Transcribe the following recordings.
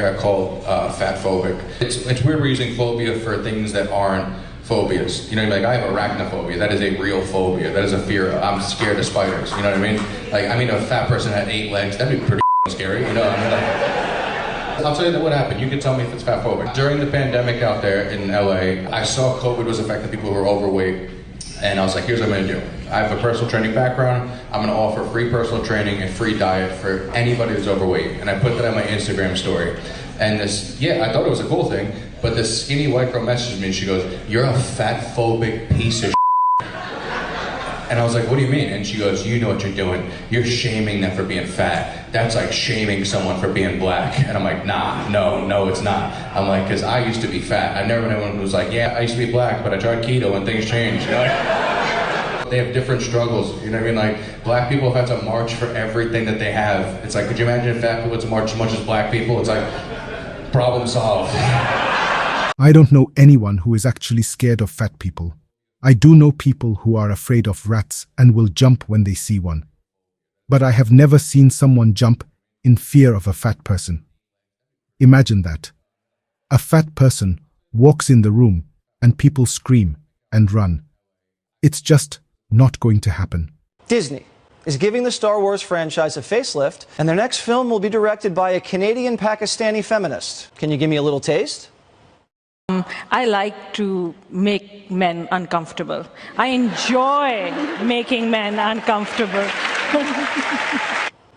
I call fat phobic. It's weird we're using phobia for things that aren't phobias. You know, like I have arachnophobia. That is a real phobia. That is a fear. I'm scared of spiders. You know what I mean? Like, I mean, if a fat person had 8 legs, that'd be pretty scary. You know, I mean, like, I'll tell you what happened. You can tell me if it's fat phobic. During the pandemic out there in LA, I saw COVID was affecting people who were overweight. And I was like, here's what I'm gonna do. I have a personal training background. I'm gonna offer free personal training and free diet for anybody who's overweight. And I put that on my Instagram story. And this, I thought it was a cool thing, but this skinny white girl messaged me and she goes, "You're a fat phobic piece of shit." And I was like, "What do you mean?" And she goes, "You know what you're doing. You're shaming them for being fat. That's like shaming someone for being black." And I'm like, no, it's not. I'm like, because I used to be fat. I've never been anyone who was like, yeah, I used to be black, but I tried keto and things changed. You know? They have different struggles. You know what I mean? Like, black people have had to march for everything that they have. It's like, could you imagine if fat people had to march as much as black people? It's like, problem solved. I don't know anyone who is actually scared of fat people. I do know people who are afraid of rats and will jump when they see one. But I have never seen someone jump in fear of a fat person. Imagine that. A fat person walks in the room and people scream and run. It's just not going to happen. Disney is giving the Star Wars franchise a facelift, and their next film will be directed by a Canadian-Pakistani feminist. Can you give me a little taste? I like to make men uncomfortable. I enjoy making men uncomfortable.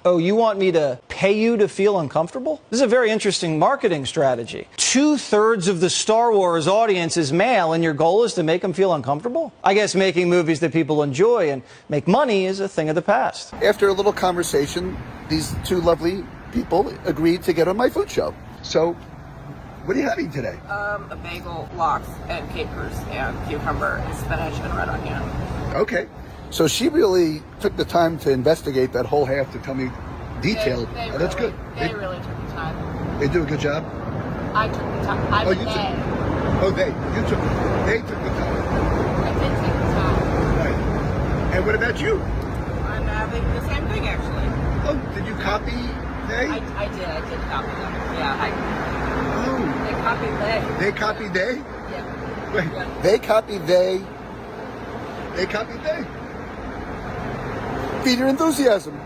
Oh, you want me to pay you to feel uncomfortable? This is a very interesting marketing strategy. 2/3 of the Star Wars audience is male, and your goal is to make them feel uncomfortable? I guess making movies that people enjoy and make money is a thing of the past. After a little conversation, these 2 lovely people agreed to get on my food show. So, what are you having today? A bagel, lox, and capers, and cucumber, and spinach, and red onion. Okay. So she really took the time to investigate that whole half to tell me detailed. That's good. They really took the time. They do a good job? I took the time. They took the time. I did take the time. Right. And what about you? I'm having the same thing, actually. Oh, did you copy they? I did copy them. Yeah, Oh. they copied they. They copied they? Yeah. Wait, Yeah. they copied they. They copied they. Feed your enthusiasm.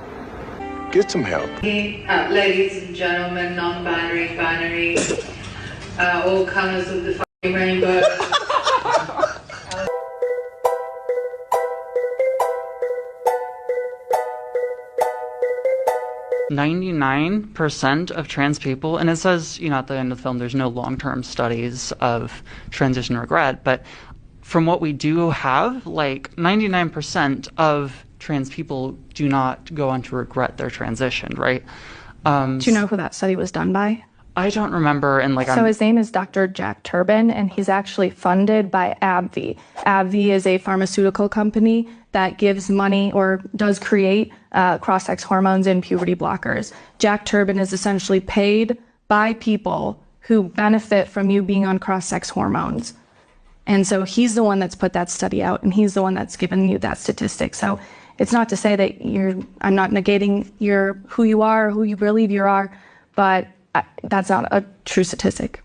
Get some help. Ladies and gentlemen, non-binary, binary, all colors of the fucking rainbow. 99% of trans people, and it says, at the end of the film, there's no long-term studies of transition regret, but from what we do have, 99% of trans people do not go on to regret their transition, right? Do you know who that study was done by? I don't remember. And so his name is Dr. Jack Turbin, and he's actually funded by AbbVie. AbbVie is a pharmaceutical company that gives money or does create cross-sex hormones and puberty blockers. Jack Turbin is essentially paid by people who benefit from you being on cross-sex hormones. And so he's the one that's put that study out, and he's the one that's given you that statistic. So it's not to say that I'm not negating who you are or who you believe you are, but that's not a true statistic.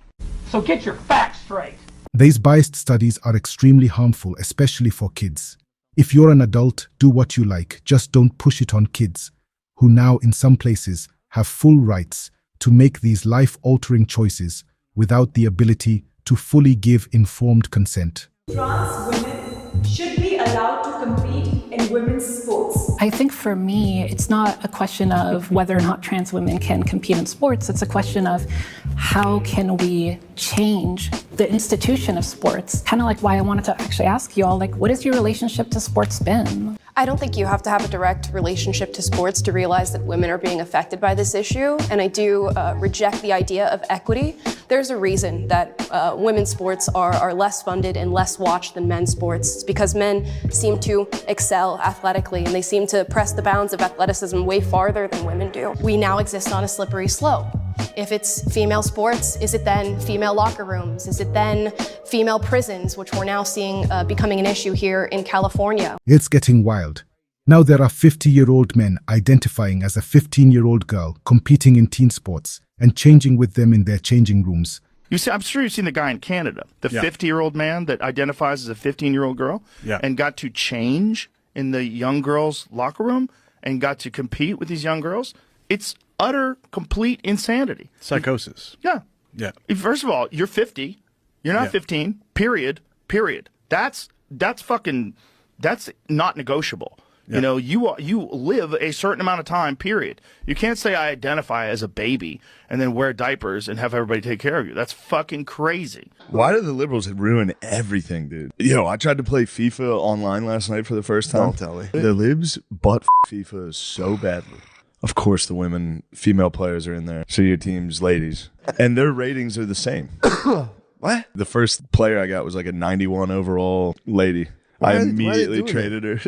So get your facts straight. These biased studies are extremely harmful, especially for kids. If you're an adult, do what you like, just don't push it on kids, who now in some places have full rights to make these life-altering choices without the ability to fully give informed consent. Trans women should be allowed to compete in women's sports. I think for me, it's not a question of whether or not trans women can compete in sports. It's a question of how can we change the institution of sports? Kind of like why I wanted to actually ask you all, what has your relationship to sports been? I don't think you have to have a direct relationship to sports to realize that women are being affected by this issue, and I do reject the idea of equity. There's a reason that women's sports are less funded and less watched than men's sports. It's because men seem to excel athletically, and they seem to press the bounds of athleticism way farther than women do. We now exist on a slippery slope. If it's female sports, is it then female locker rooms? Is it then female prisons, which we're now seeing becoming an issue here in California? It's getting wild. Now there are 50-year-old men identifying as a 15-year-old girl competing in teen sports and changing with them in their changing rooms. I'm sure you've seen the guy in Canada, the 50-year-old man that identifies as a 15-year-old girl and got to change in the young girls' locker room and got to compete with these young girls. It's utter, complete insanity. Psychosis. Yeah. Yeah. First of all, you're 50. You're not 15. Period. That's not negotiable. Yeah. You know, you live a certain amount of time, period. You can't say I identify as a baby and then wear diapers and have everybody take care of you. That's fucking crazy. Why do the liberals ruin everything, dude? I tried to play FIFA online last night for the first time. Don't tell me. The Libs butt FIFA so badly. Of course, the female players are in there. So your team's ladies. And their ratings are the same. What? The first player I got was like a 91 overall lady. I immediately traded her.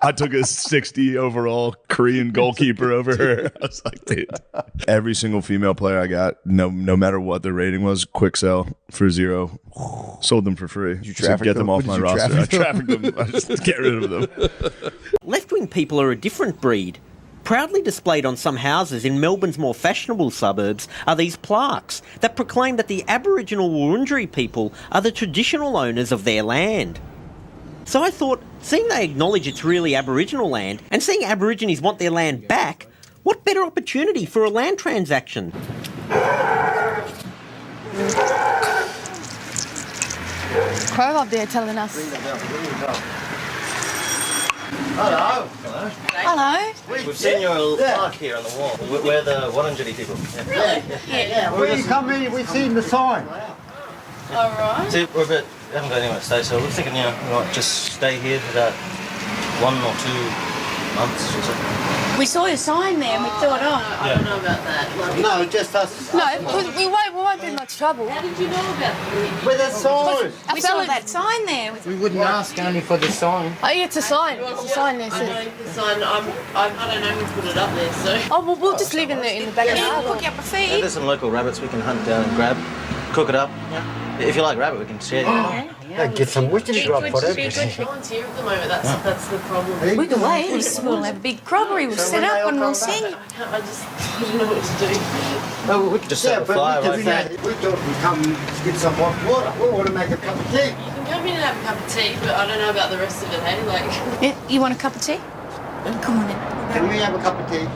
I took a 60 overall Korean goalkeeper over her. I was like, dude. Every single female player I got, no matter what their rating was, quick sell for $0. Sold them for free. Did you to traffic get them? them off my roster. I trafficked them. I just get rid of them. Left-wing people are a different breed. Proudly displayed on some houses in Melbourne's more fashionable suburbs are these plaques that proclaim that the Aboriginal Wurundjeri people are the traditional owners of their land. So I thought, seeing they acknowledge it's really Aboriginal land, and seeing Aborigines want their land back, what better opportunity for a land transaction? Crow up there telling us. Hello. Hello. We've seen your plaque here on the wall. We're the Wurundjeri people. Really? Yeah. When you come in, we've seen the sign. All right. See, we haven't got anywhere to stay, so we're thinking, we might just stay here for about 1 or 2 months or so. We saw your sign there and we thought, I don't know about that. No, just us. No, we won't be in much trouble. How did you know about it? With a sign. We saw that sign there. We wouldn't ask only for the sign. Oh, yeah, it's a sign. It's a sign there. I know the sign. I don't know who put it up there, so. Oh, well, we'll just leave it in the backyard. Cook up a feed. There's some local rabbits we can hunt down and grab, cook it up. If you like rabbit, we can share. Get some witches grub for it. No one's here at the moment. That's the problem. We can wait. We'll have a big crockery. We'll set up and we'll sing. I just don't know what to do. Oh, we could just set a fire right there. We thought we'd come get some hot water. We want to make a cup of tea. You can come in and have a cup of tea, but I don't know about the rest of it, hey? You want a cup of tea? Come on in. Can we have a cup of tea?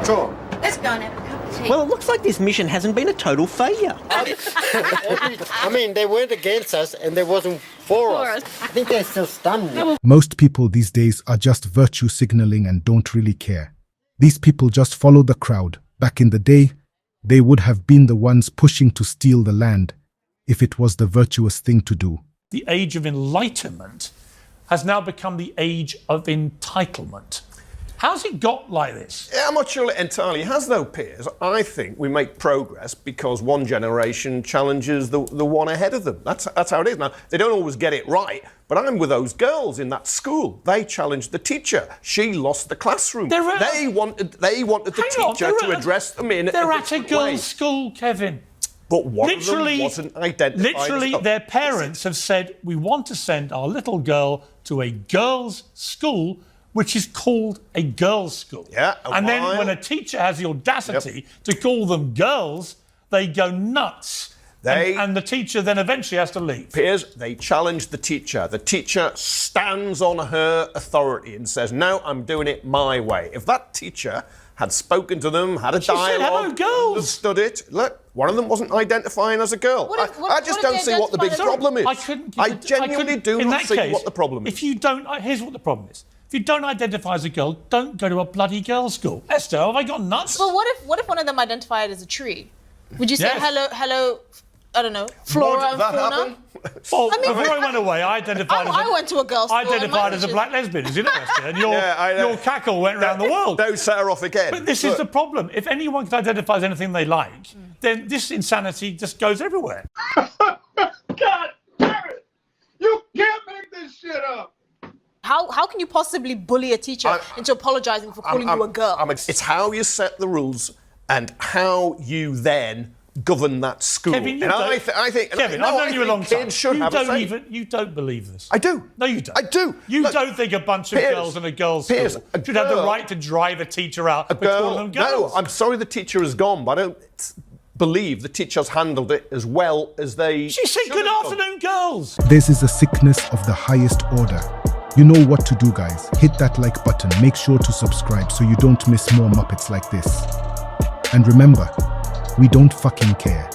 Sure. Let's go and have a cup of tea. Well, it looks like this mission hasn't been a total failure. I mean, they weren't against us and they wasn't for us. I think they're still stunned. Most people these days are just virtue signaling and don't really care. These people just follow the crowd. Back in the day, they would have been the ones pushing to steal the land if it was the virtuous thing to do. The age of enlightenment has now become the age of entitlement. How's it got like this? I'm not sure it entirely has, though, Piers. I think we make progress because one generation challenges the one ahead of them. That's how it is. Now, they don't always get it right, but I'm with those girls in that school. They challenged the teacher. She lost the classroom. They wanted the teacher to address them in They're a at a different girls' way. school, Kevin. But one of them wasn't identified. Literally, their parents have said, we want to send our little girl to a girls' school, which is called a girls' school. Yeah, and then when a teacher has the audacity to call them girls, they go nuts. And the teacher then eventually has to leave. Piers, they challenge the teacher. The teacher stands on her authority and says, no, I'm doing it my way. If that teacher had spoken to them, had a dialogue, understood it, look, one of them wasn't identifying as a girl. I just don't see what the big problem is. I genuinely do not see what the problem is. If you don't, here's what the problem is. If you don't identify as a girl, don't go to a bloody girls' school. Esther, have I got nuts? Well, what if one of them identified as a tree? Would you say hello, I don't know, flora and fauna? Well, before I went away, I identified as I went to a girls' school. identified as a black lesbian, is it not, Esther? And your cackle went around the world. Don't set her off again. But this is the problem. If anyone can identify as anything they like, then this insanity just goes everywhere. God damn it! You can't make this shit up! How can you possibly bully a teacher into apologising for calling you a girl? It's how you set the rules and how you then govern that school. Kevin, and I think Kevin, no, I've known I you a think long time. kids should have a say. You don't believe this. I do. No, you don't. I do. You Look, don't think a bunch of Piers, girls in a girls' Piers, school a should have the girl- right to drive a teacher out a for calling girl. them girls? No, I'm sorry the teacher is gone, but I don't believe the teachers handled it as well as they. She said, should "Good have done." afternoon, girls." This is a sickness of the highest order. You know what to do, guys. Hit that like button. Make sure to subscribe so you don't miss more Muppets like this. And remember, we don't fucking care.